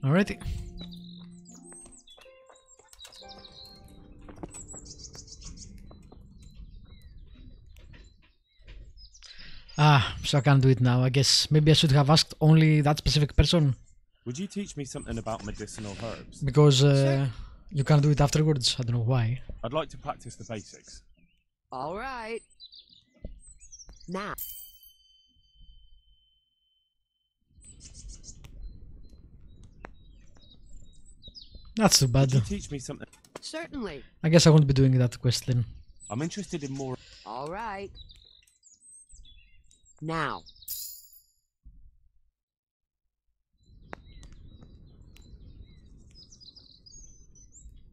Alrighty. Ah, so I can't do it now. I guess maybe I should have asked only that specific person. Would you teach me something about medicinal herbs? Because you can't do it afterwards. I don't know why. I'd like to practice the basics. All right. Now. That's too bad. Could you teach me something? Certainly. I guess I won't be doing that quest then. I'm interested in more. All right. Now.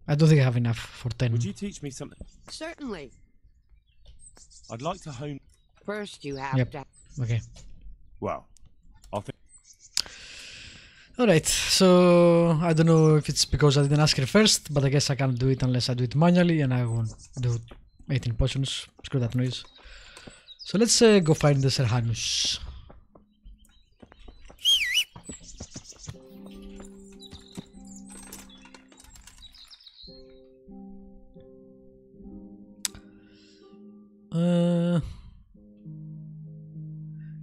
I don't think I have enough for 10. Would you teach me something? Certainly. I'd like to hone. First, you have Yep. to. Okay. Well, I'll think. Alright, so I don't know if it's because I didn't ask her first, but I guess I can't do it unless I do it manually, and I won't do 18 potions. Screw that noise. So let's go find the Serhanus.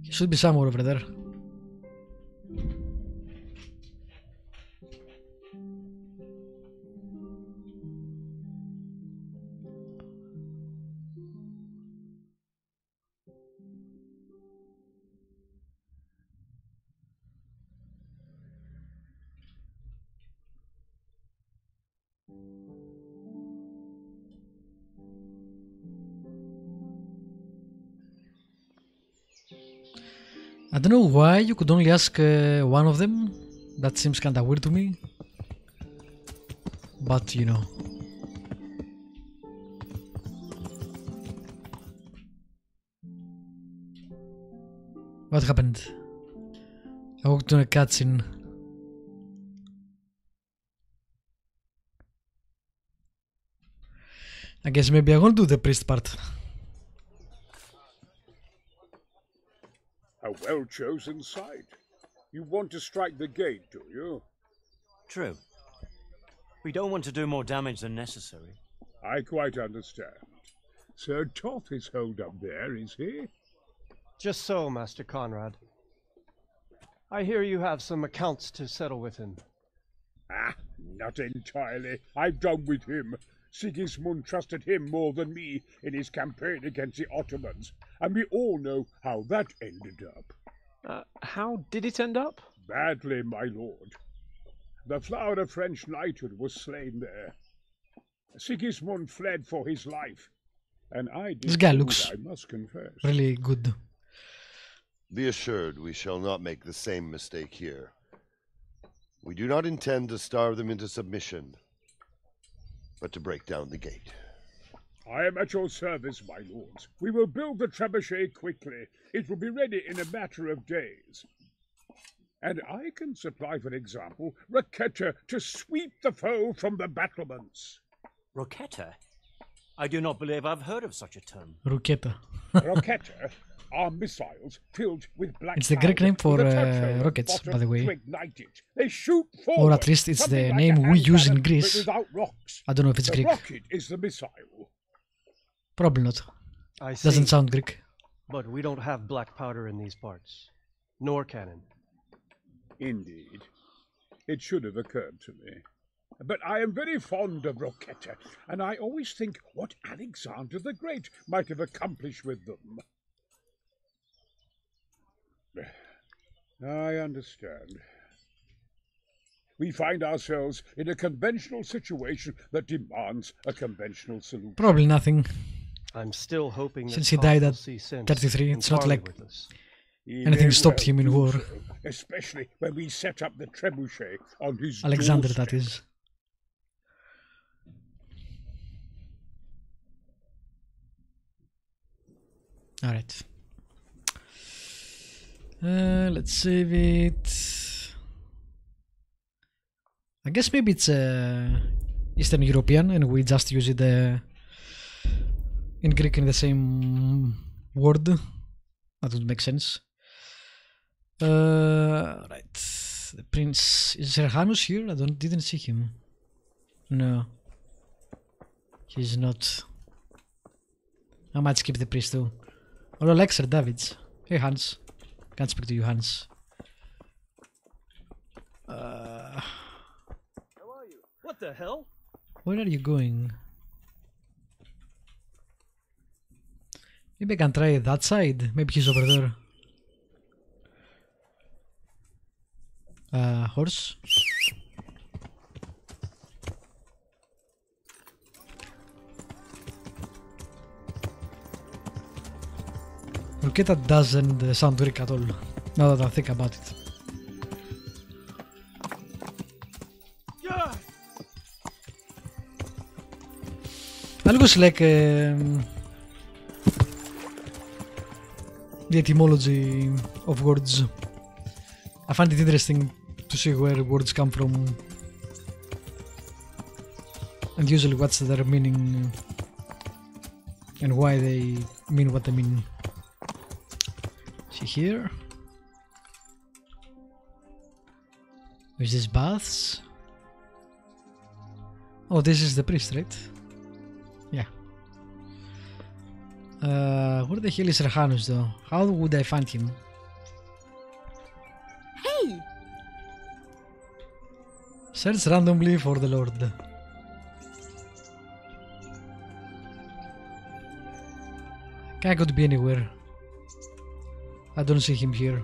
He should be somewhere over there. I don't know why you could only ask one of them. That seems kinda weird to me. But you know. What happened? I walked on a cutscene. I guess maybe I won't do the priest part. A well-chosen site. You want to strike the gate, do you? True. We don't want to do more damage than necessary. I quite understand. Sir Toth is holed up there, is he? Just so, Master Conrad. I hear you have some accounts to settle with him. Ah, not entirely. I've done with him. Sigismund trusted him more than me in his campaign against the Ottomans, and we all know how that ended up. How did it end up? Badly, my lord. The flower of French knighthood was slain there. Sigismund fled for his life, and I did This guy too, looks I must confess. really good. Be assured we shall not make the same mistake here. We do not intend to starve them into submission, but to break down the gate. I am at your service, my lords. We will build the trebuchet quickly. It will be ready in a matter of days. And I can supply, for example, Roketa to sweep the foe from the battlements. Roketa? I do not believe I've heard of such a term. Roketa. Roketa are missiles filled with black It's the Greek name for with a touch of rockets, bottom by the way. to ignite it. They shoot forward, Or at least it's something the like name a we hand use in cannon, Greece. but without rocks. I don't know if it's The Greek. rocket is the missile. Probably not. I see. Doesn't sound Greek. But we don't have black powder in these parts. Nor cannon. Indeed. It should have occurred to me. But I am very fond of Roketa, and I always think what Alexander the Great might have accomplished with them. I understand. We find ourselves in a conventional situation that demands a conventional solution. Probably nothing. I'm still hoping that Since he Toth died will at see sense 33, and it's not parley like with us. He anything may stopped well him in do war. so, especially when we set up the trebuchet on his Alexander, doorstep. that is. Alright. Let's save it. I guess maybe it's Eastern European and we just use it in Greek in the same word. That would make sense. Right. The prince. Is Serhanus here? I didn't see him. No. He's not. I might skip the priest though. Or Alexa Davids. Hey Hans. Can't speak to you, Hans. What the hell? Where are you going? Maybe I can try that side. Maybe he's over there. Horse. Ruketa doesn't sound Greek at all, now that I think about it. That looks like the etymology of words. I find it interesting to see where words come from and usually what's their meaning and why they mean what they mean. See here. Is this baths? Oh, this is the priest, right? Yeah. Where the hell is Serhanus though? How would I find him? Hey! Search randomly for the Lord. Guy could be anywhere. I don't see him here.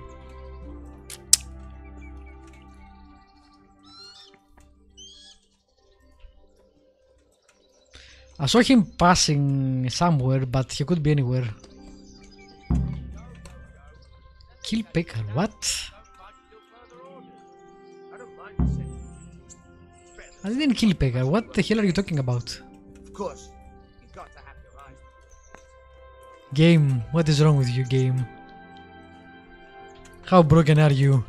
I saw him passing somewhere, but he could be anywhere. Kill Picker, what? I didn't kill Picker, what the hell are you talking about? Of course, you've got to have your eyes. Game, what is wrong with you, game? How broken are you?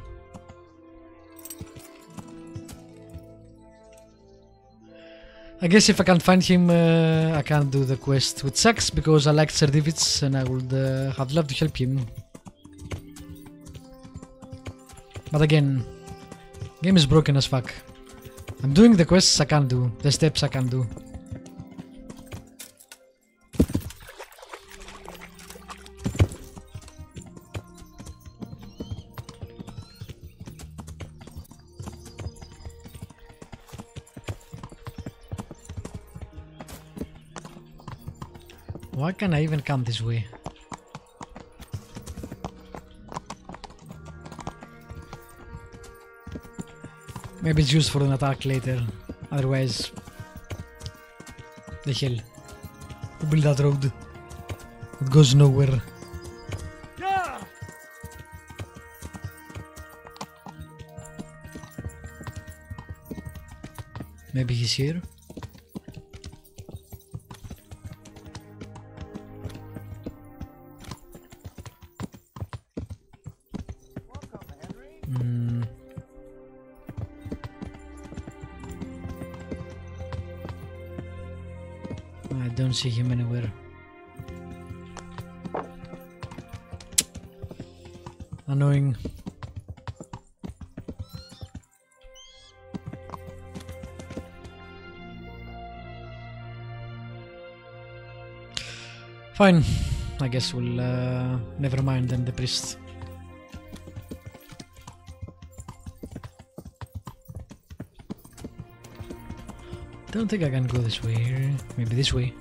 I guess if I can't find him, I can't do the quest, which sucks because I like certificates and I would have loved to help him. But again, game is broken as fuck. I'm doing the quests I can't do, the steps I can't do. Why can I even come this way? Maybe it's used for an attack later. Otherwise, the hell. Who built that road? It goes nowhere. Maybe he's here. I don't see him anywhere. Annoying. Fine, I guess we'll never mind then the priest. Don't think I can go this way. Maybe this way.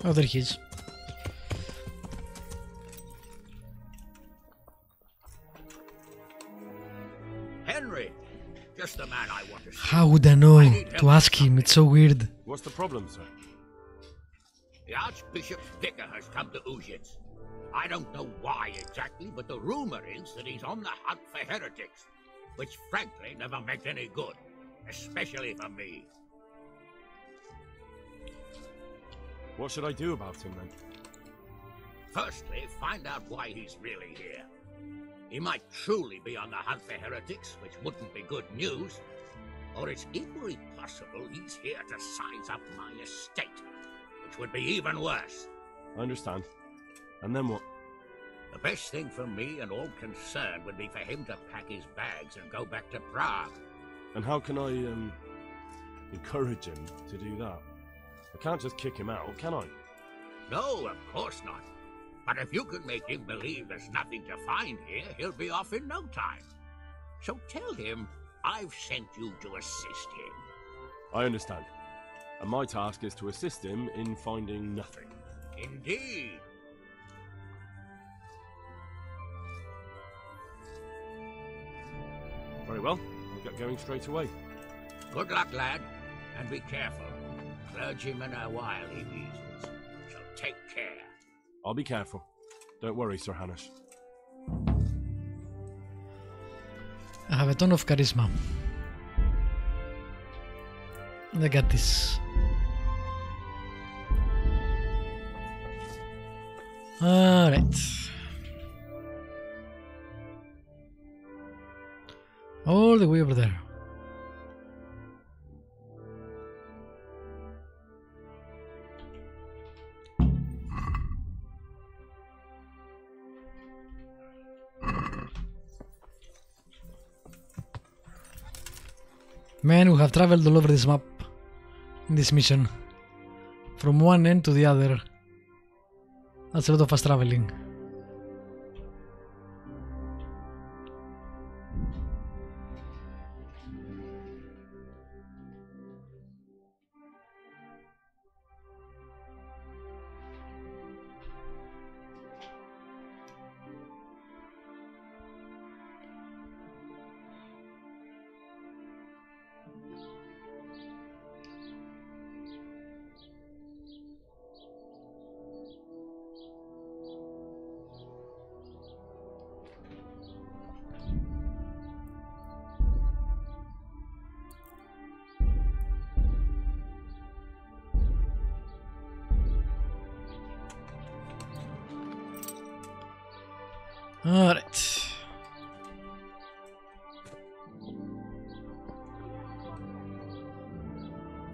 Oh, there he is. Henry, just the man I want to see. How would I know to ask him? It's so weird. What's the problem, sir? The Archbishop's vicar has come to Uzhitz. I don't know why exactly, but the rumor is that he's on the hunt for heretics, which frankly never meant any good, especially for me. What should I do about him then? Firstly, find out why he's really here. He might truly be on the hunt for heretics, which wouldn't be good news. Or it's equally possible he's here to size up my estate, which would be even worse. I understand. And then what? The best thing for me and all concerned would be for him to pack his bags and go back to Prague. And how can I, encourage him to do that? I can't just kick him out, can I? No, of course not. But if you can make him believe there's nothing to find here, he'll be off in no time. So tell him I've sent you to assist him. I understand. And my task is to assist him in finding nothing. Indeed. Very well. I'll get going straight away. Good luck, lad. And be careful. Clergymen are wily weasels. So take care. I'll be careful. Don't worry, Sir Hanush. I have a ton of charisma. I got this. Alright. All the way over there. Man, we have traveled all over this map in this mission. From one end to the other. That's a lot of fast traveling. Alright.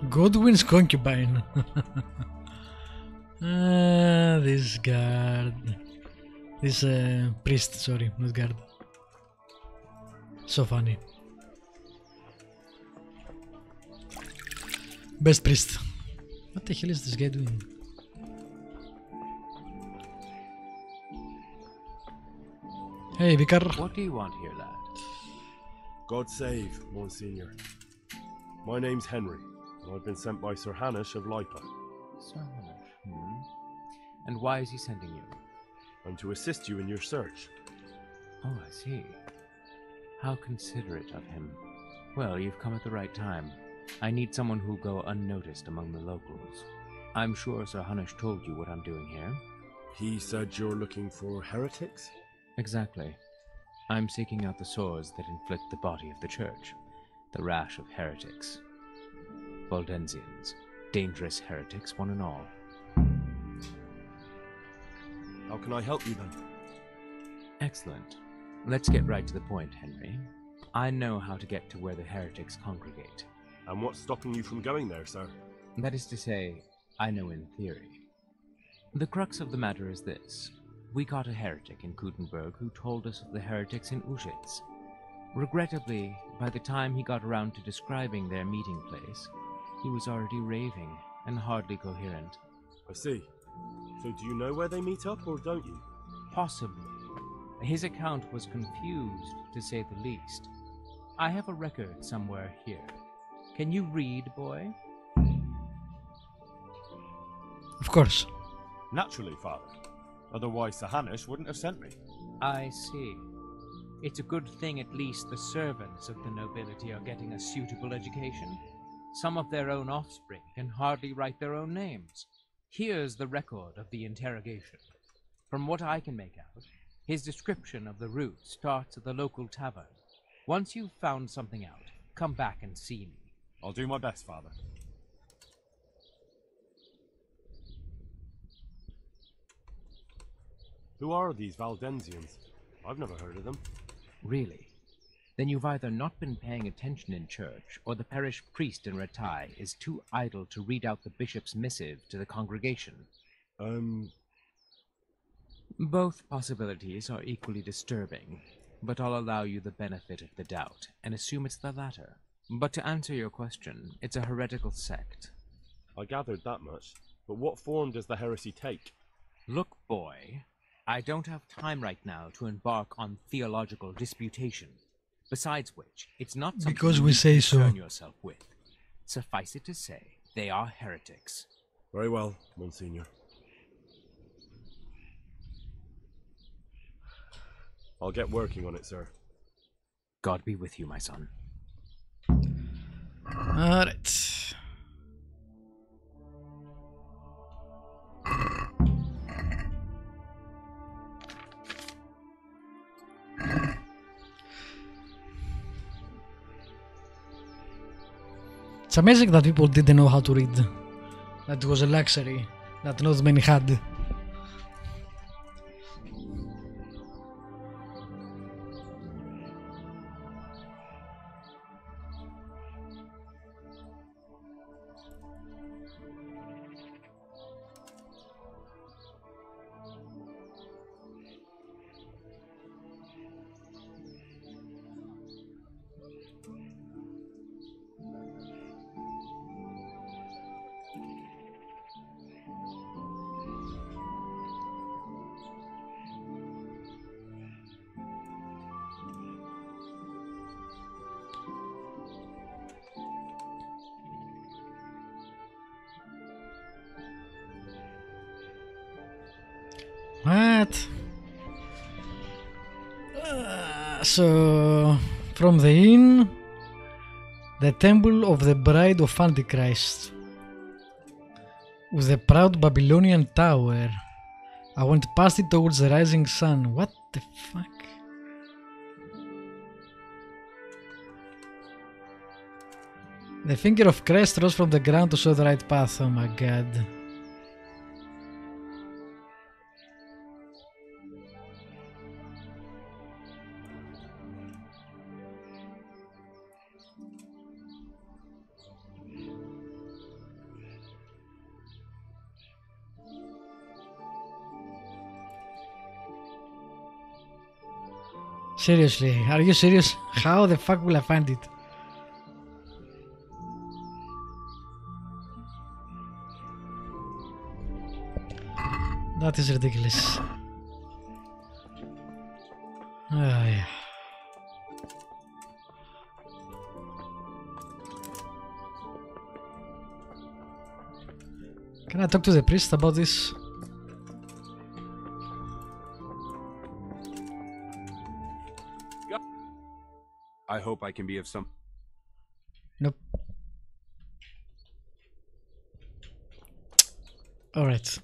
Godwin's concubine. This guard. This priest, sorry, not guard. So funny. Best priest. What the hell is this guy doing? Hey, Vicar. What do you want here, lad? God save, Monsignor. My name's Henry, and I've been sent by Sir Hanush of Lipa. Sir Hanush, And why is he sending you? I'm to assist you in your search. Oh, I see. How considerate of him. Well, you've come at the right time. I need someone who'll go unnoticed among the locals. I'm sure Sir Hanush told you what I'm doing here. He said you're looking for heretics? Exactly. I'm seeking out the sores that inflict the body of the church. The rash of heretics. Waldensians. Dangerous heretics, one and all. How can I help you then? Excellent. Let's get right to the point, Henry. I know how to get to where the heretics congregate. And what's stopping you from going there, sir? That is to say, I know in theory. The crux of the matter is this. We caught a heretic in Kuttenberg who told us of the heretics in Uschitz. Regrettably, by the time he got around to describing their meeting place, he was already raving and hardly coherent. I see. So do you know where they meet up, or don't you? Possibly. His account was confused, to say the least. I have a record somewhere here. Can you read, boy? Of course. Naturally, Father. Otherwise, Sir Hanush wouldn't have sent me. I see. It's a good thing at least the servants of the nobility are getting a suitable education. Some of their own offspring can hardly write their own names. Here's the record of the interrogation. From what I can make out, his description of the route starts at the local tavern. Once you've found something out, come back and see me. I'll do my best, Father. Who are these Valdensians? I've never heard of them. Really? Then you've either not been paying attention in church, or the parish priest in Ratai is too idle to read out the bishop's missive to the congregation. Both possibilities are equally disturbing, but I'll allow you the benefit of the doubt, and assume it's the latter. But to answer your question, it's a heretical sect. I gathered that much, but what form does the heresy take? Look, boy, I don't have time right now to embark on theological disputation. Besides which, it's not something Because you we say concern so. yourself with. Suffice it to say, they are heretics. Very well, Monsignor. I'll get working on it, sir. God be with you, my son. Alright. It's amazing that people didn't know how to read. That was a luxury that not many had. What? So, from the inn, the temple of the bride of Antichrist, with the proud Babylonian tower. I went past it towards the rising sun. What the fuck? The finger of Christ rose from the ground to show the right path. Oh my god. Seriously, are you serious? How the fuck will I find it? That is ridiculous. Yeah. Can I talk to the priest about this? I hope I can be of some... Nope. Alright.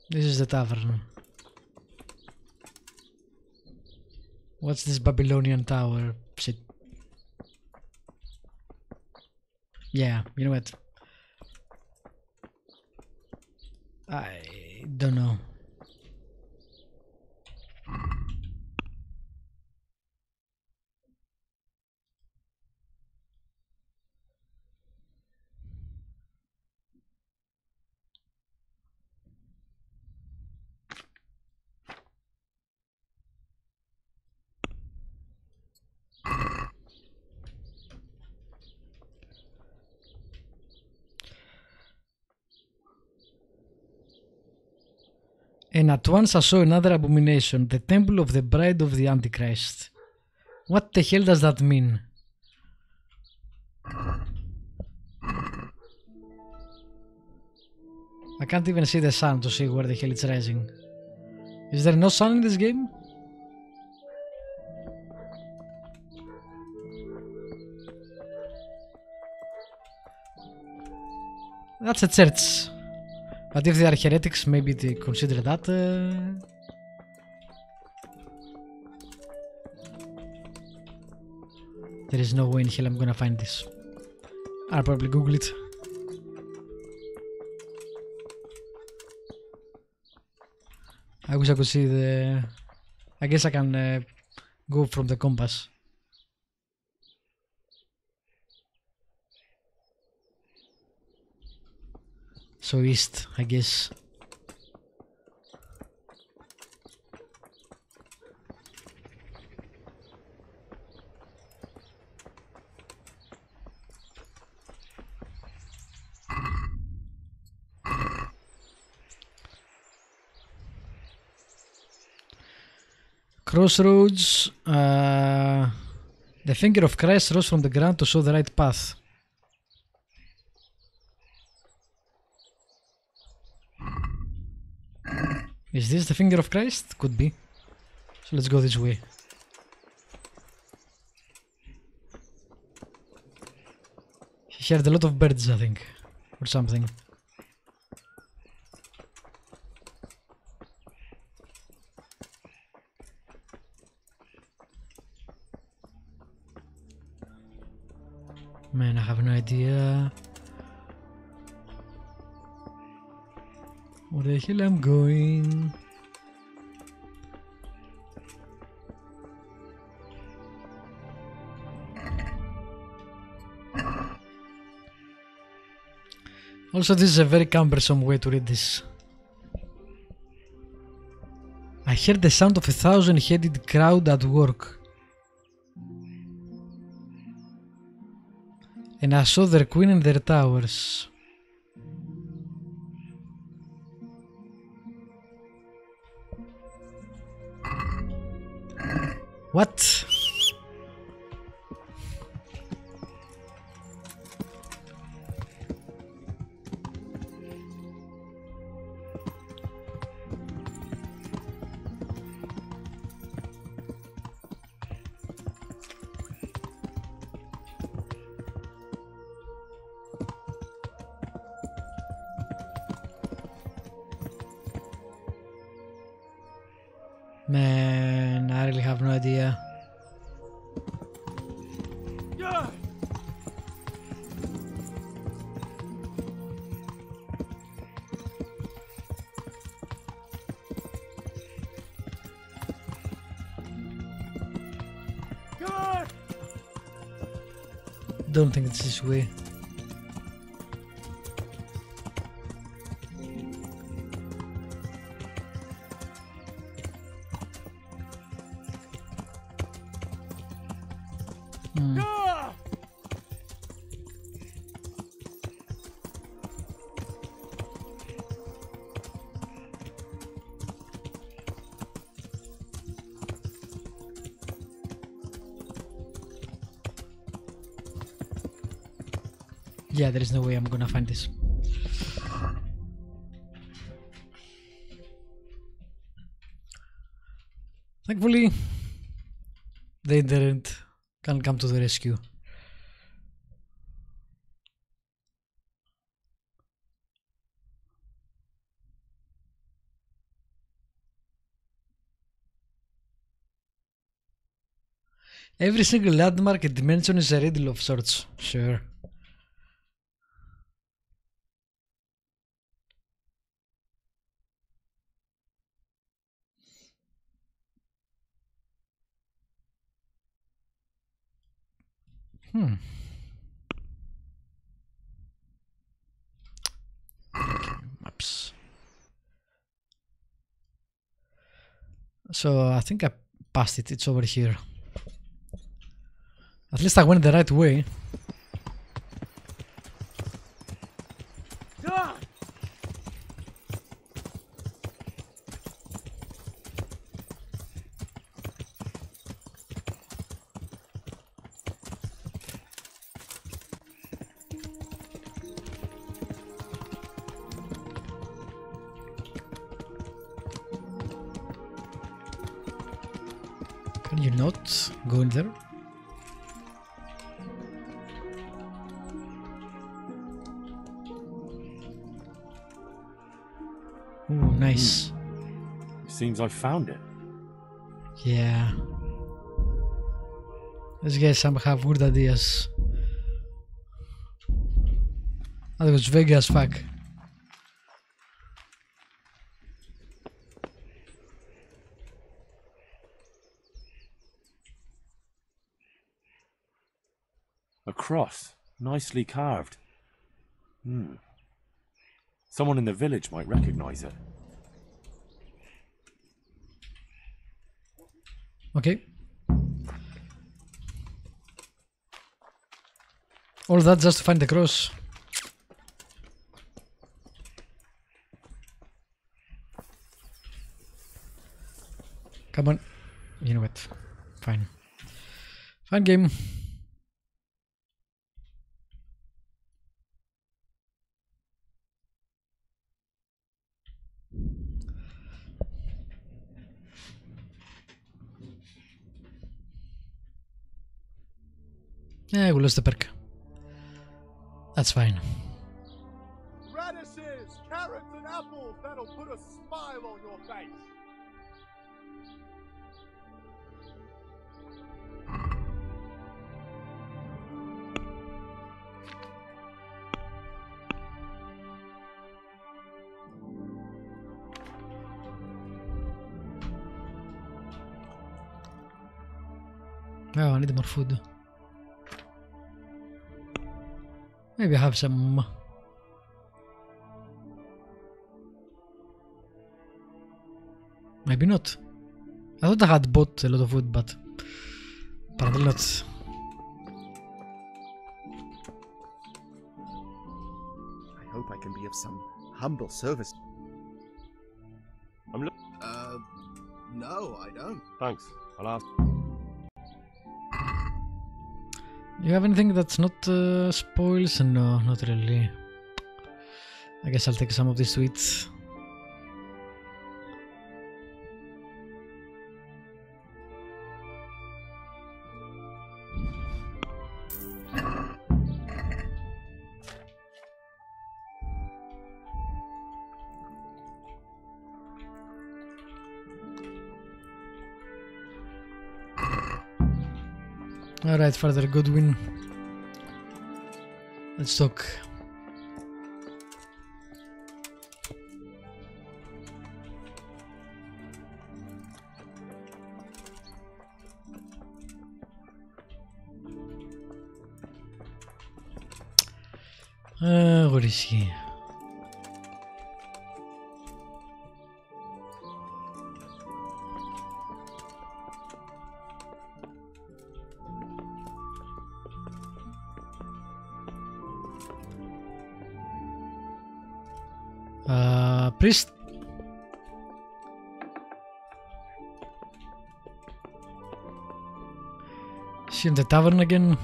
This is the tavern. What's this Babylonian tower shit? Yeah, you know what? I don't know. And at once I saw another abomination, the temple of the bride of the Antichrist. What the hell does that mean? I can't even see the sun to see where the hell it's rising. Is there no sun in this game? That's a church. But if they are heretics, maybe they consider that. There is no way in hell I'm gonna find this. I'll probably Google it. I wish I could see the... I guess I can go from the compass. So east, I guess. Crossroads. The finger of Christ rose from the ground to show the right path. Is this the finger of Christ? Could be. So let's go this way. He heard a lot of birds, I think, or something. Man, I have no idea where the hell I'm going. Also, this is a very cumbersome way to read this. I heard the sound of 1,000-headed crowd at work. And I saw their queen in their towers. What? Man, I really have no idea. Don't think it's this way. Yeah, there is no way I'm gonna find this. Thankfully, the internet can come to the rescue. Every single landmark and dimension is a riddle of sorts, sure. Maps. So I think I passed it. It's over here. At least I went the right way. Can you not go in there? Ooh, nice. Seems I found it. Yeah. These guys have good ideas. That was vague as fuck. cross, nicely carved. Someone in the village might recognize it. Okay. All that just to find the cross. Come on. You know what? Fine. Fine game. Yeah, we lost the perk. That's fine. Radishes, carrots, and apples that'll put a smile on your face. Oh, I need more food. Maybe I have some. Maybe not. I thought I had bought a lot of food, but apparently not. I hope I can be of some humble service. No, I don't. Thanks. I'll ask. You have anything that's not spoils? No, not really. I guess I'll take some of these sweets. Alright, Father Godwin. Let's talk. What is he? Priest. Is she in the tavern again?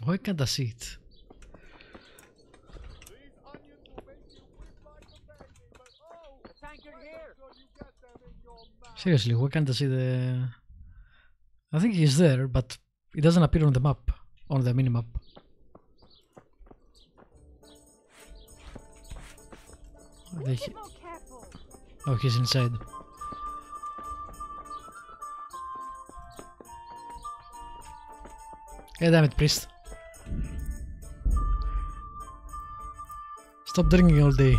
Why can't I see it? Seriously, why can't I see the... I think he's there, but it doesn't appear on the map, on the minimap. Oh, he's inside. Hey, damn it, priest. Stop drinking all day.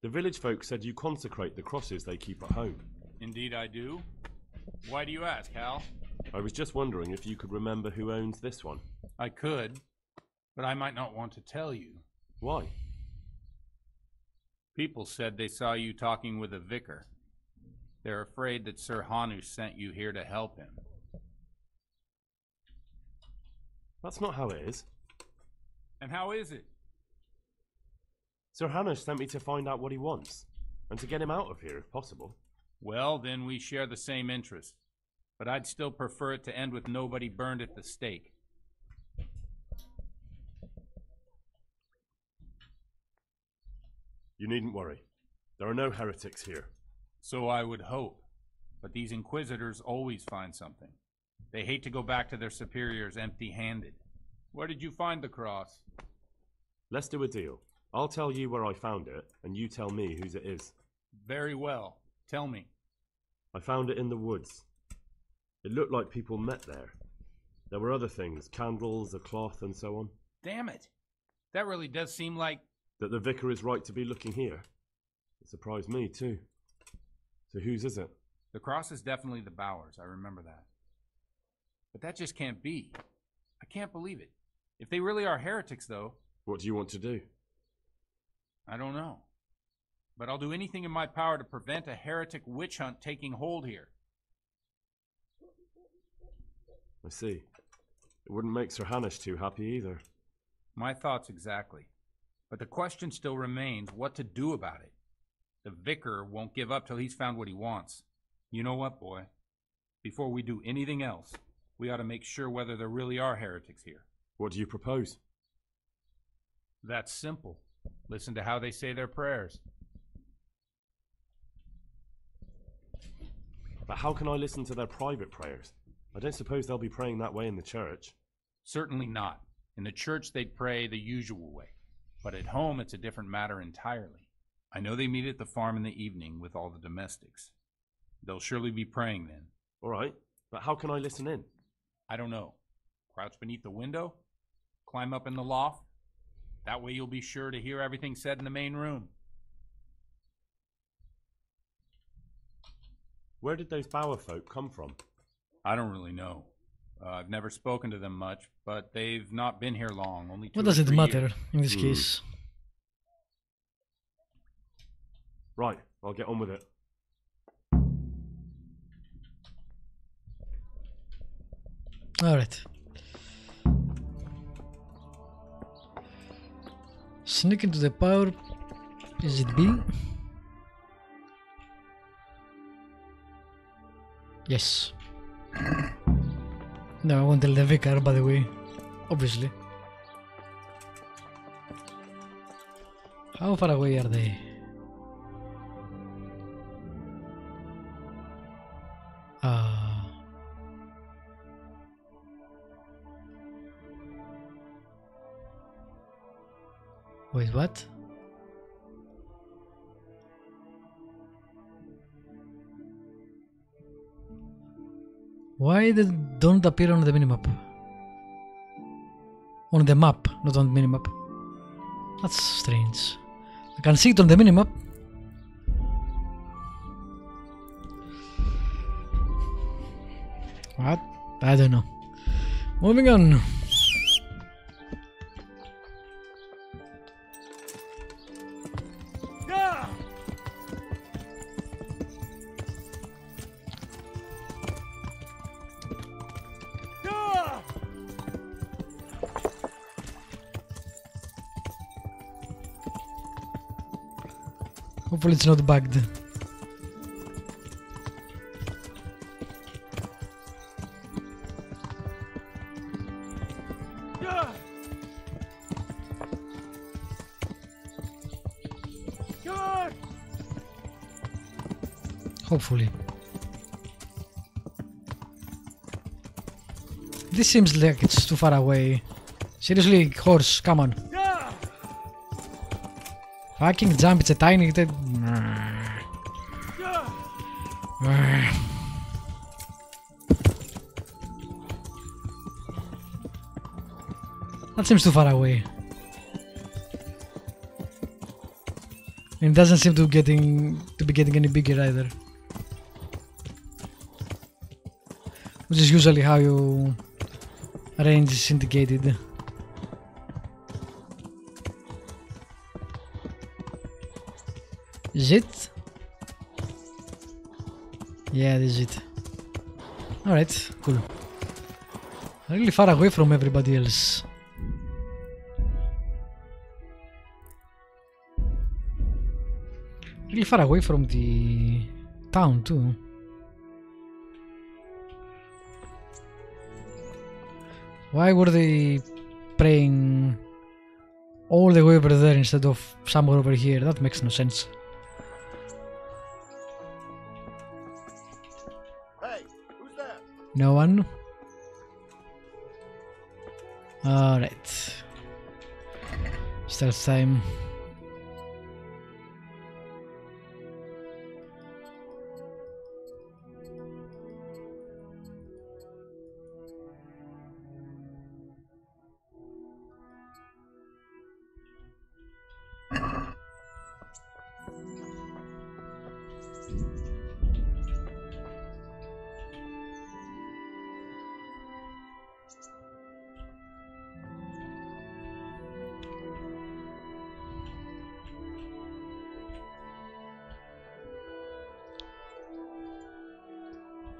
The village folk said you consecrate the crosses they keep at home. Indeed I do. Why do you ask, Hal? I was just wondering if you could remember who owns this one. I could, but I might not want to tell you. Why? People said they saw you talking with a vicar. They're afraid that Sir Hanu sent you here to help him. That's not how it is. And how is it? Sir Hanu sent me to find out what he wants, and to get him out of here if possible. Well, then we share the same interest. But I'd still prefer it to end with nobody burned at the stake. You needn't worry. There are no heretics here. So I would hope. But these inquisitors always find something. They hate to go back to their superiors empty-handed. Where did you find the cross? Let's do a deal. I'll tell you where I found it, and you tell me whose it is. Very well. Tell me. I found it in the woods. It looked like people met there. There were other things, candles, a cloth, and so on. Damn it. That really does seem like... That the vicar is right to be looking here. It surprised me, too. So whose is it? The cross is definitely the Bowers, I remember that. But that just can't be. I can't believe it. If they really are heretics, though... What do you want to do? I don't know. But I'll do anything in my power to prevent a heretic witch hunt taking hold here. I see. It wouldn't make Sir Hanush too happy either. My thoughts exactly. But the question still remains what to do about it. The vicar won't give up till he's found what he wants. You know what, boy? Before we do anything else, we ought to make sure whether there really are heretics here. What do you propose? That's simple. Listen to how they say their prayers. But how can I listen to their private prayers? I don't suppose they'll be praying that way in the church. Certainly not. In the church they'd pray the usual way. But at home it's a different matter entirely. I know they meet at the farm in the evening with all the domestics. They'll surely be praying then. All right, but how can I listen in? I don't know. Crouch beneath the window? Climb up in the loft? That way you'll be sure to hear everything said in the main room. Where did those Bower folk come from? I don't really know. I've never spoken to them much, but they've not been here long, only 2 What or does it 3 matter years. in this case? Right, I'll get on with it. Alright. Sneak into the power. Is it B? Yes. No, I won't tell the vicar, by the way. Obviously. How far away are they? Wait, what? Why they don't appear on the minimap? On the map, not on the minimap. That's strange. I can see it on the minimap. What? I don't know. Moving on. Hopefully it's not bugged. Hopefully. This seems like it's too far away. Seriously, horse, come on. Fucking jump, it's a tiny... That seems too far away. And it doesn't seem to be getting any bigger either. Which is usually how your range is indicated. Is it? Yeah, this is it. Alright, cool. Really far away from everybody else. Really far away from the town too. Why were they praying all the way over there instead of somewhere over here? That makes no sense. Hey, who's that? No one? Alright. Stealth time.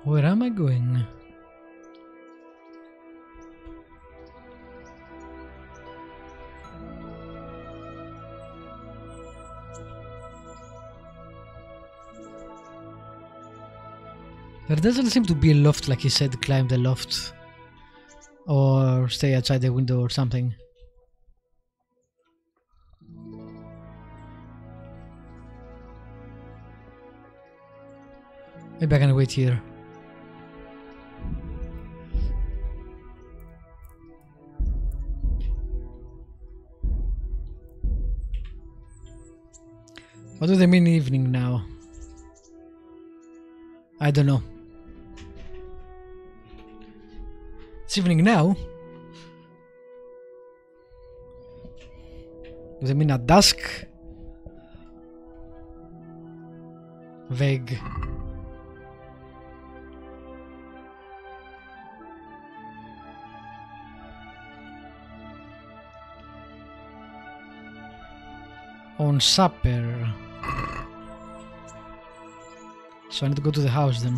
Where am I going? There doesn't seem to be a loft like he said, climb the loft. Or stay outside the window or something. Maybe I can wait here. What do they mean evening now? I don't know. It's evening now? Do they mean at dusk? Vague. On supper. So I need to go to the house then.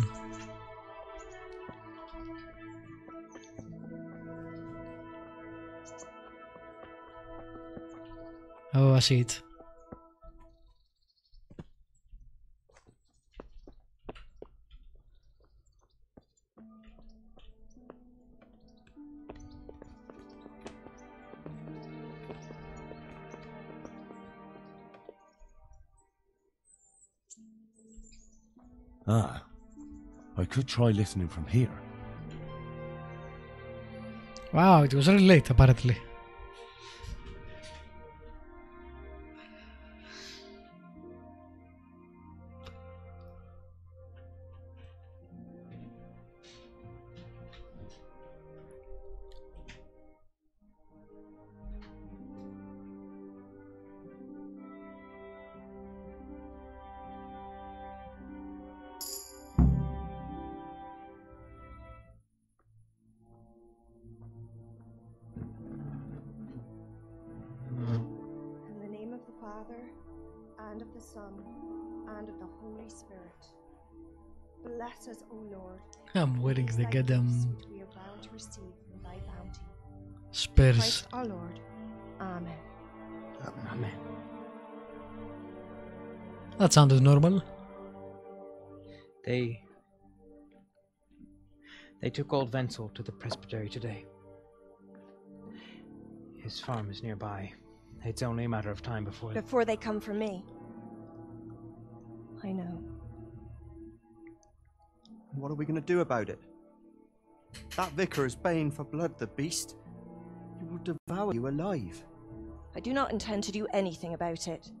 Oh, I see it. Ah, I could try listening from here. Wow, it was really late apparently. Son, and of the Holy Spirit. Bless us, O Lord. I'm waiting to get them We are bound to receive from thy bounty. spares. Christ our Lord. Amen. Amen. That sounded normal. They took old Wenzel to the presbytery today. His farm is nearby. It's only a matter of time Before they come for me. I know. What are we going to do about it? That vicar is baying for blood, the beast. He will devour you alive. I do not intend to do anything about it.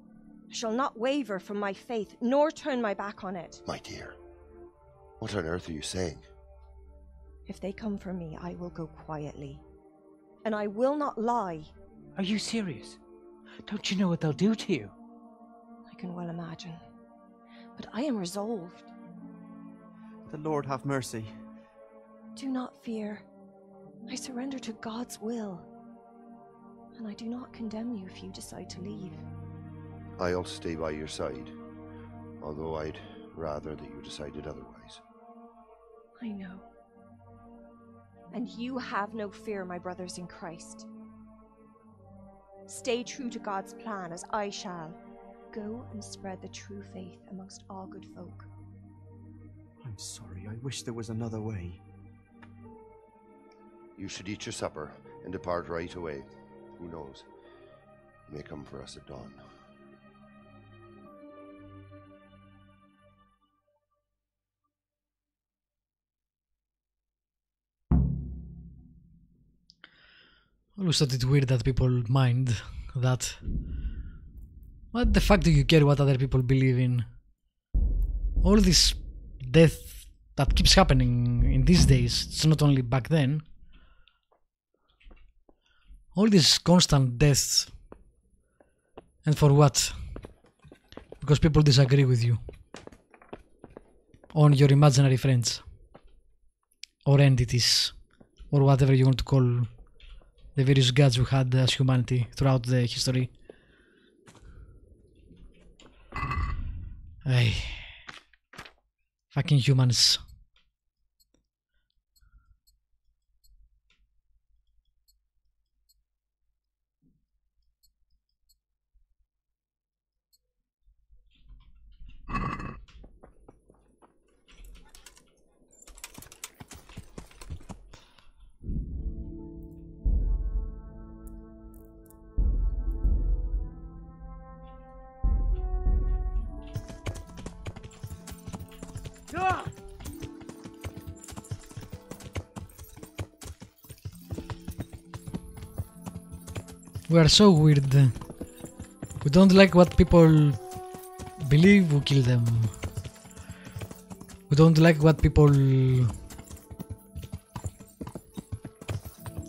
I shall not waver from my faith, nor turn my back on it. My dear, what on earth are you saying? If they come for me, I will go quietly. And I will not lie. Are you serious? Don't you know what they'll do to you? I can well imagine. But I am resolved. The Lord have mercy. Do not fear. I surrender to God's will. And I do not condemn you if you decide to leave. I'll stay by your side, although I'd rather that you decided otherwise. I know. And you have no fear, my brothers in Christ. Stay true to God's plan, as I shall. Go and spread the true faith amongst all good folk. I'm sorry, I wish there was another way. You should eat your supper and depart right away. Who knows? He may come for us at dawn. I always thought it weird that people mind that. What the fuck do you care what other people believe in? All this death that keeps happening in these days, it's not only back then. All these constant deaths. And for what? Because people disagree with you. On your imaginary friends. Or entities. Or whatever you want to call the various gods we had as humanity throughout the history. Ay. Fucking humans. We are so weird. We don't like what people believe, we kill them. We don't like what people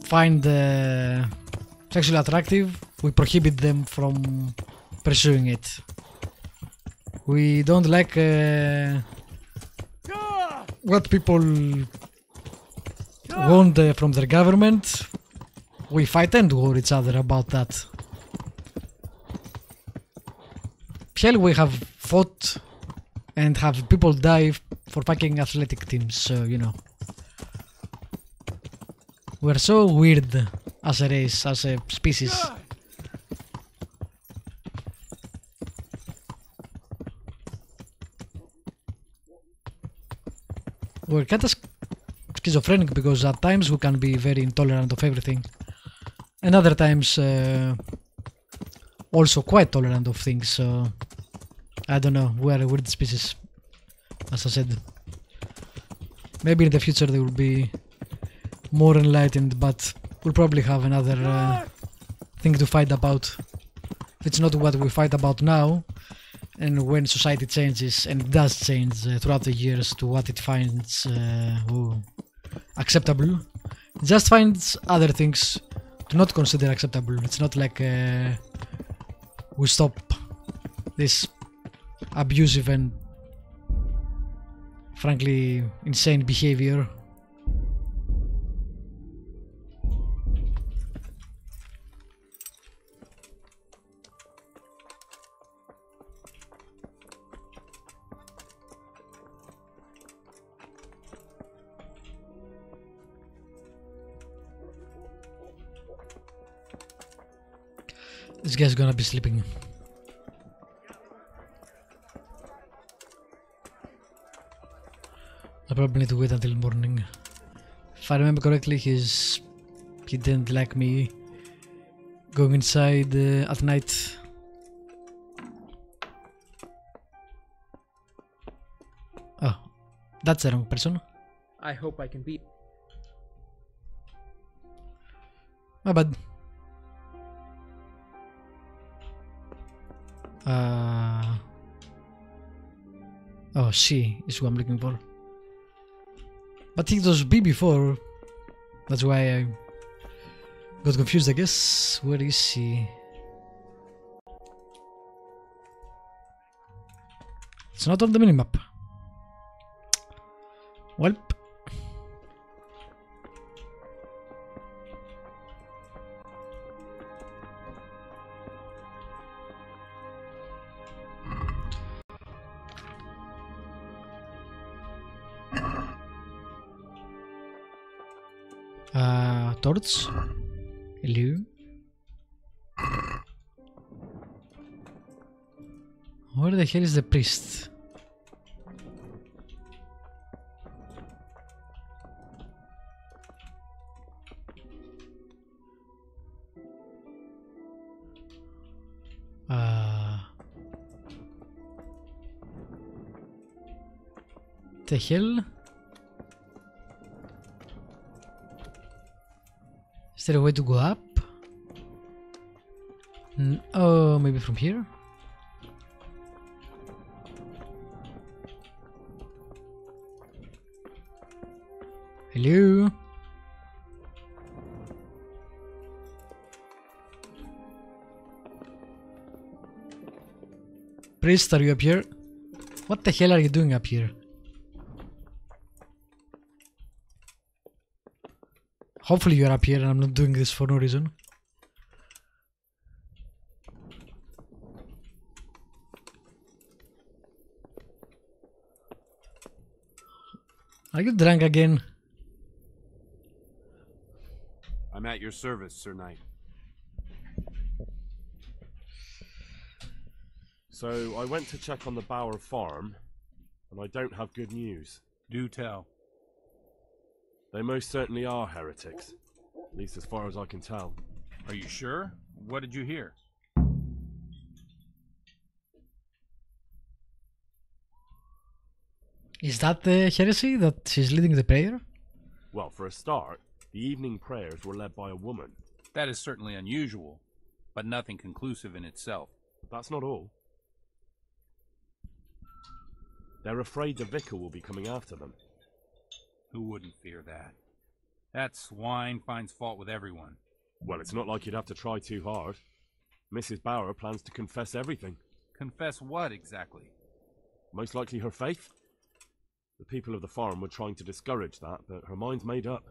find sexually attractive, we prohibit them from pursuing it. We don't like what people want from their government. We fight and war each other about that. Hell, we have fought and have people die for fucking athletic teams, so you know. We're so weird as a race, as a species. We're kind of schizophrenic because at times we can be very intolerant of everything, and other times also quite tolerant of things, so I don't know, we're a weird species, as I said. Maybe in the future they will be more enlightened, but we'll probably have another thing to fight about. It's not what we fight about now, and when society changes, and it does change throughout the years to what it finds acceptable, it just finds other things to not consider acceptable. It's not like we stop this abusive and frankly insane behavior. This guy's gonna be sleeping. I probably need to wait until morning. If I remember correctly, he didn't like me going inside at night. Oh, that's the wrong person. I hope I can beat. My bad. Oh, C is who I'm looking for. But it was B before. That's why I got confused, I guess. Where is he? It's not on the minimap. Welp. Torch. Hello. Where the hell is the priest? The hell? Is there a way to go up? Oh, maybe from here? Hello? Priest, are you up here? What the hell are you doing up here? Hopefully you're up here and I'm not doing this for no reason. Are you drunk again? I'm at your service, Sir Knight. So, I went to check on the Bower farm, and I don't have good news. Do tell. They most certainly are heretics, at least as far as I can tell. Are you sure? What did you hear? Is that the heresy that she's leading the prayer? Well, for a start, the evening prayers were led by a woman. That is certainly unusual. but nothing conclusive in itself. But that's not all. They're afraid the vicar will be coming after them. Who wouldn't fear that? That swine finds fault with everyone. Well, it's not like you'd have to try too hard. Mrs. Bauer plans to confess everything. Confess what, exactly? Most likely her faith. The people of the farm were trying to discourage that, but her mind's made up.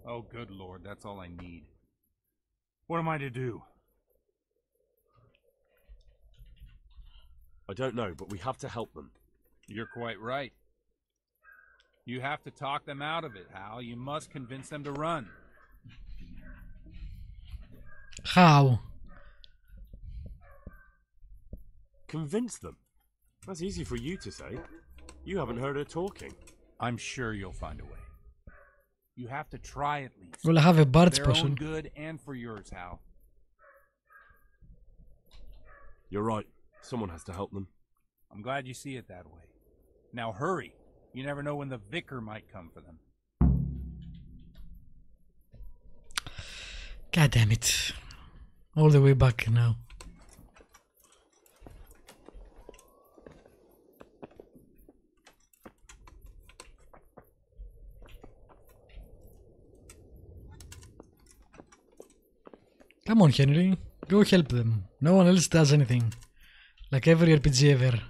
Oh, good Lord, that's all I need. What am I to do? I don't know, but we have to help them. You're quite right. You have to talk them out of it, Hal. You must convince them to run. How? Convince them? That's easy for you to say. You haven't heard her talking. I'm sure you'll find a way. You have to try at least. Well, I have a Bart's for their potion. own good and for yours, Hal. You're right. Someone has to help them. I'm glad you see it that way. Now hurry. You never know when the vicar might come for them. God damn it. All the way back now. Come on, Henry. Go help them. No one else does anything. Like every RPG ever.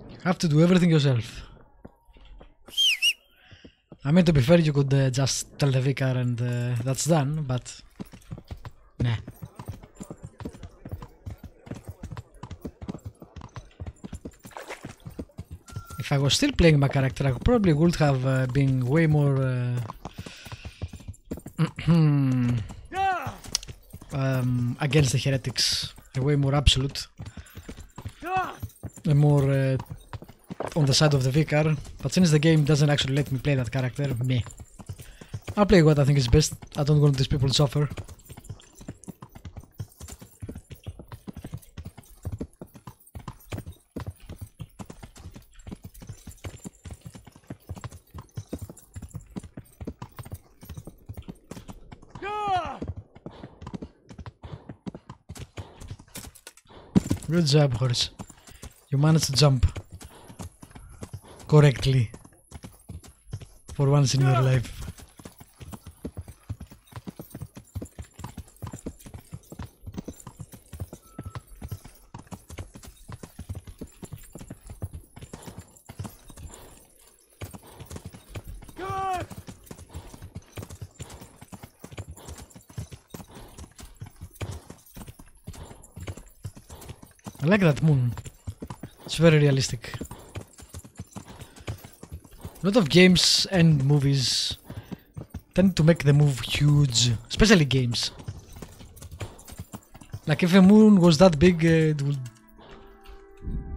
You have to do everything yourself. I mean, to be fair, you could just tell the vicar and that's done, but nah. If I was still playing my character, I probably would have been way more against the heretics, way more absolute, and more on the side of the vicar. But since the game doesn't actually let me play that character, meh. I'll play what I think is best. I don't want these people to suffer. Good job, horse. You managed to jump correctly for once in your life. I like that moon. It's very realistic. A lot of games and movies tend to make the move huge, especially games. Like if a moon was that big, it would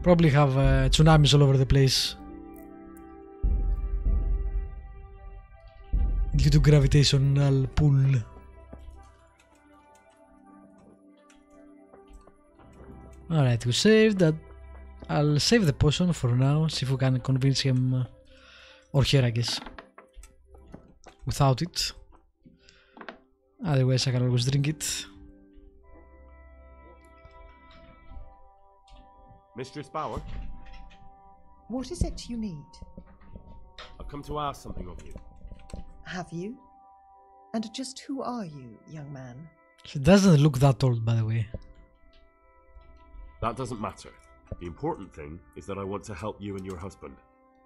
probably have tsunamis all over the place due to gravitational pull. Alright, we saved that. I'll save the potion for now, see if we can convince him, or her I guess, without it. Otherwise I can always drink it. Mistress Bauer, What is it you need? I've come to ask something of you. Have you? And just who are you, young man? She doesn't look that old, by the way. That doesn't matter. The important thing is that I want to help you and your husband.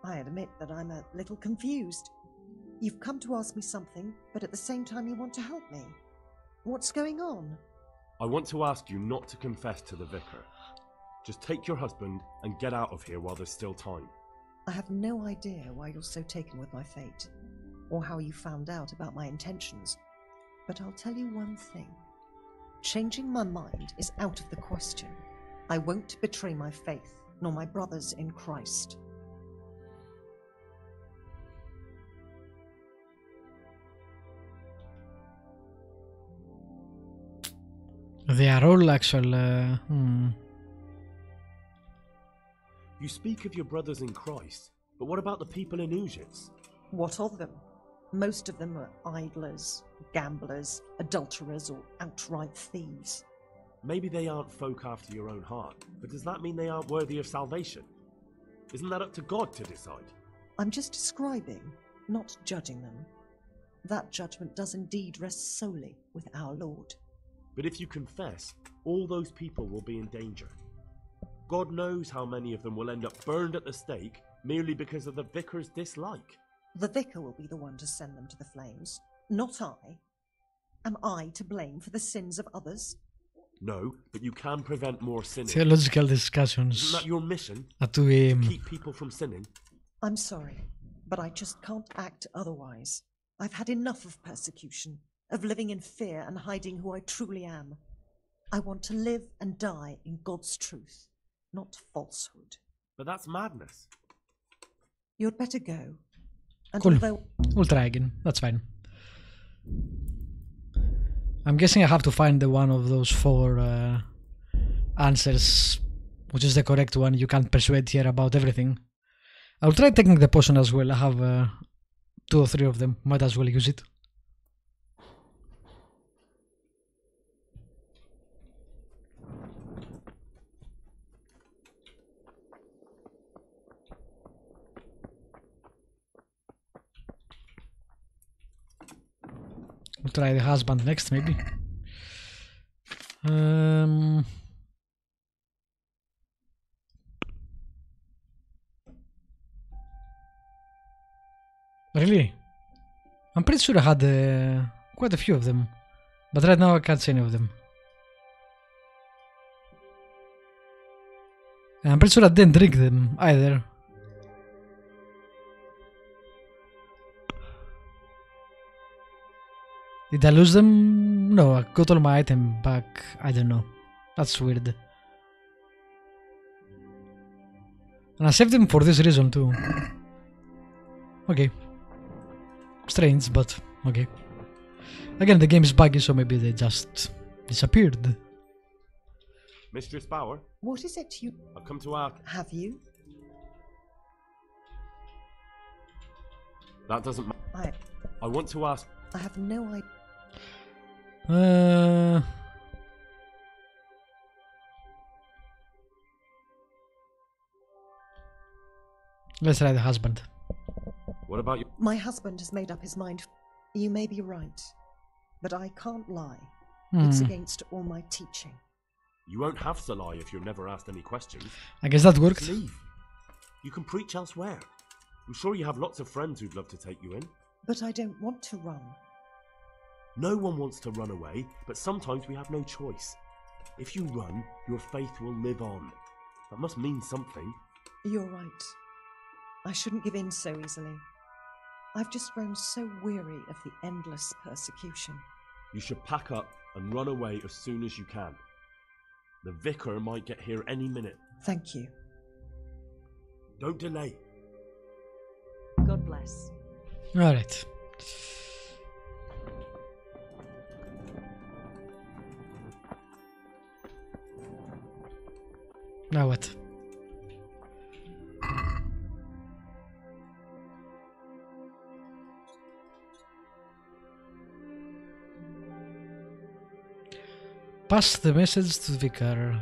I admit that I'm a little confused. You've come to ask me something, but at the same time you want to help me. What's going on? I want to ask you not to confess to the vicar. Just take your husband and get out of here while there's still time. I have no idea why you're so taken with my fate, or how you found out about my intentions. But I'll tell you one thing. Changing my mind is out of the question. I won't betray my faith, nor my brothers in Christ. They are all actual... You speak of your brothers in Christ, but what about the people in Ujits? What of them? Most of them are idlers, gamblers, adulterers, or outright thieves. Maybe they aren't folk after your own heart, but does that mean they aren't worthy of salvation? Isn't that up to God to decide? I'm just describing, not judging them. That judgment does indeed rest solely with our Lord. But if you confess, all those people will be in danger. God knows how many of them will end up burned at the stake merely because of the vicar's dislike. The vicar will be the one to send them to the flames, not I. Am I to blame for the sins of others? No, but you can prevent more sinning. Theological discussions. Isn't that your mission? To keep people from sinning? I'm sorry, but I just can't act otherwise. I've had enough of persecution, of living in fear and hiding who I truly am. I want to live and die in God's truth, not falsehood. But that's madness. You'd better go. And Cool. although We'll try again. That's fine. I'm guessing I have to find the one of those 4 answers, which is the correct one. You can't persuade here about everything. I'll try taking the potion as well. I have 2 or 3 of them. Might as well use it. We'll try the husband next, maybe. Really? I'm pretty sure I had quite a few of them, but right now I can't see any of them. And I'm pretty sure I didn't drink them either. Did I lose them? No, I got all my item back. I don't know. That's weird. And I saved them for this reason too. Okay. Strange, but okay. Again, the game is buggy, so maybe they just disappeared. Mistress Bauer? what is it you I've come to ask. have you? That doesn't matter. I want to ask. I have no idea. Let's try the husband. What about you? My husband has made up his mind. You may be right, but I can't lie. Hmm. It's against all my teaching. You won't have to lie if you're never asked any questions. I guess that worked. Just leave. You can preach elsewhere. I'm sure you have lots of friends who'd love to take you in. But I don't want to run. No one wants to run away, but sometimes we have no choice. If you run, your faith will live on. That must mean something. You're right. I shouldn't give in so easily. I've just grown so weary of the endless persecution. You should pack up and run away as soon as you can. The vicar might get here any minute. Thank you. Don't delay. God bless. Alright. Now what? Pass the message to the vicar.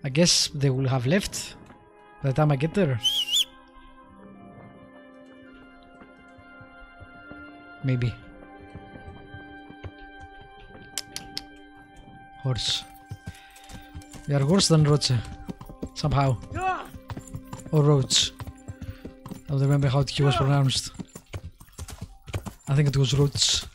I guess they will have left by the time I get there. Maybe. Horse. They are worse than Roche. Somehow. Or Roach. I don't remember how it was pronounced. I think it was Roach.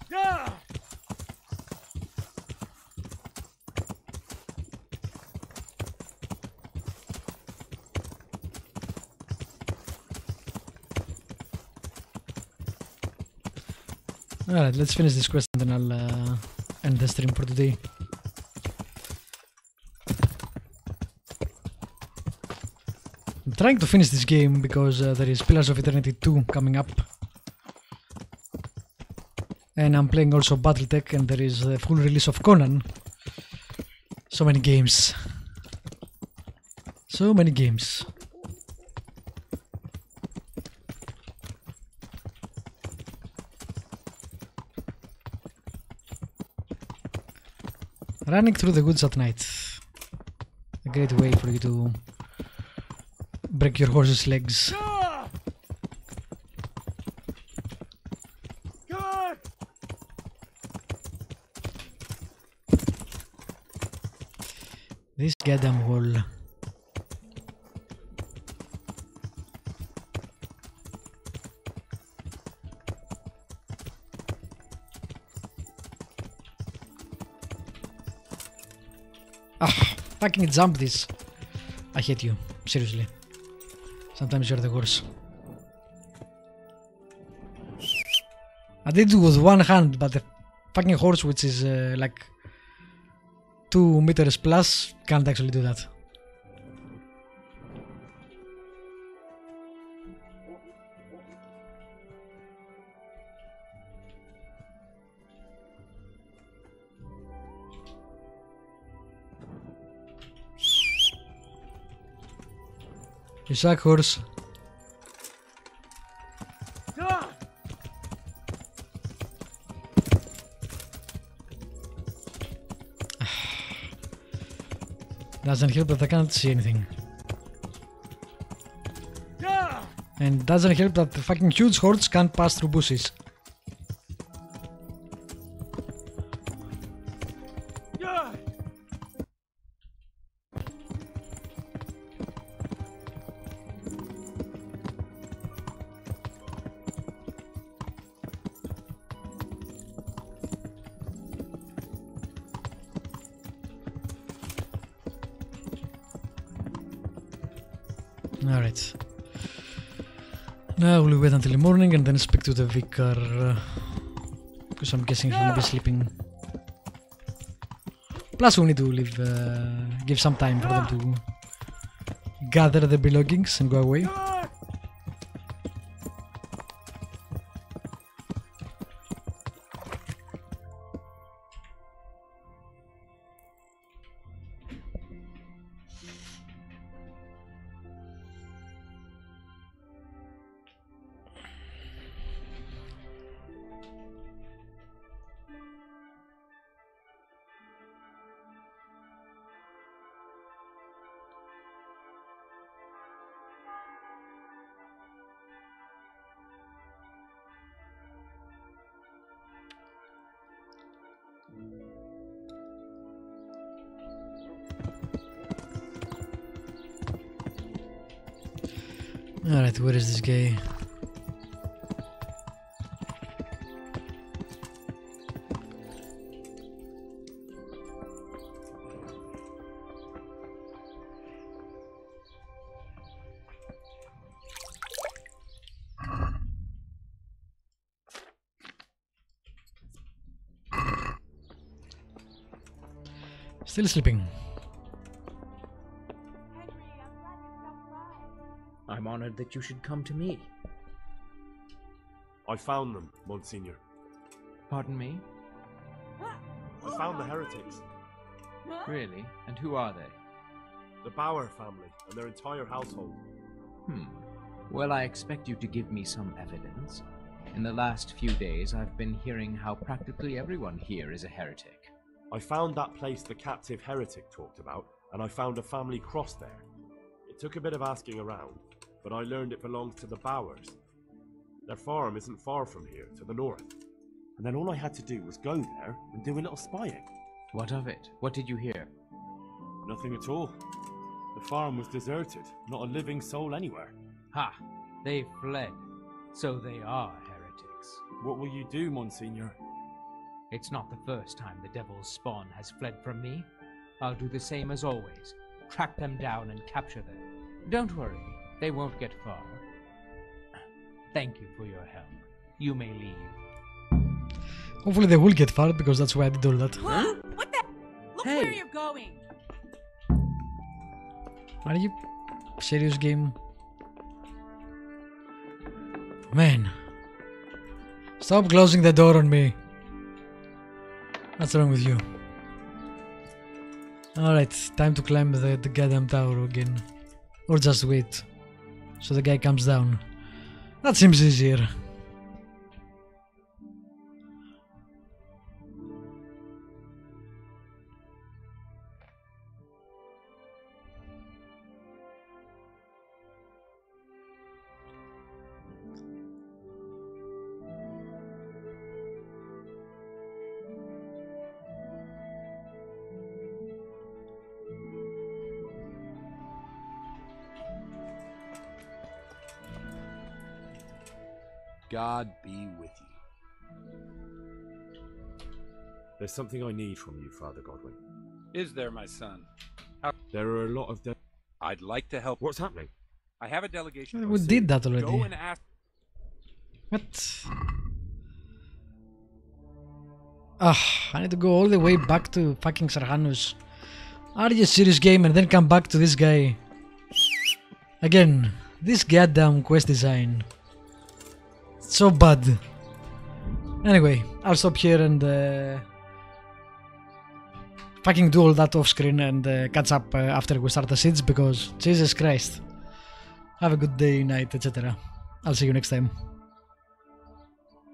Alright, let's finish this quest and then I'll end the stream for today. I'm trying to finish this game because there is Pillars of Eternity 2 coming up. And I'm playing also Battletech and there is the full release of Conan. So many games. So many games. Running through the woods at night. A great way for you to break your horse's legs. This goddamn wall. Fucking jump this. I hate you. Seriously. Sometimes you're the worst. I did it with one hand, but the fucking horse, which is like 2 meters plus, can't actually do that. You suck, horse. Doesn't help that I can't see anything. And doesn't help that the fucking huge hordes can't pass through bushes. Alright. Now we'll wait until the morning and then speak to the vicar. Because I'm guessing he'll be sleeping. Plus we need to leave, give some time for them to gather the belongings and go away. Alright, where is this guy? Still sleeping. I'm honored that you should come to me. I found them, Monsignor. Pardon me? I found the heretics. Really? And who are they? The Bauer family and their entire household. Well, I expect you to give me some evidence. In the last few days, I've been hearing how practically everyone here is a heretic. I found that place the captive heretic talked about, and I found a family cross there. It took a bit of asking around, but I learned it belongs to the Bauers. Their farm isn't far from here, to the north. And then all I had to do was go there and do a little spying. What of it? What did you hear? Nothing at all. The farm was deserted, not a living soul anywhere. Ha! They fled. So they are heretics. What will you do, Monsignor? It's not the first time the devil's spawn has fled from me. I'll do the same as always. Track them down and capture them. Don't worry, they won't get far. Thank you for your help. You may leave. Hopefully they will get far, because that's why I did all that. Huh? What the? Look where you're going! Are you serious, game? Man. Stop closing the door on me. What's wrong with you? Alright, time to climb the goddamn tower again. Or just wait. So the guy comes down. That seems easier. God be with you. There's something I need from you, Father Godwin. Is there, my son? There are a lot of... I'd like to help. What's happening? I have a delegation. We did that already. Go and ask. What? I need to go all the way back to fucking Sarhanus. Are you serious, game? And then come back to this guy. Again, this goddamn quest design. So bad. Anyway, I'll stop here and fucking do all that off screen and catch up after we start the siege because Jesus Christ. Have a good day, night, etc. I'll see you next time.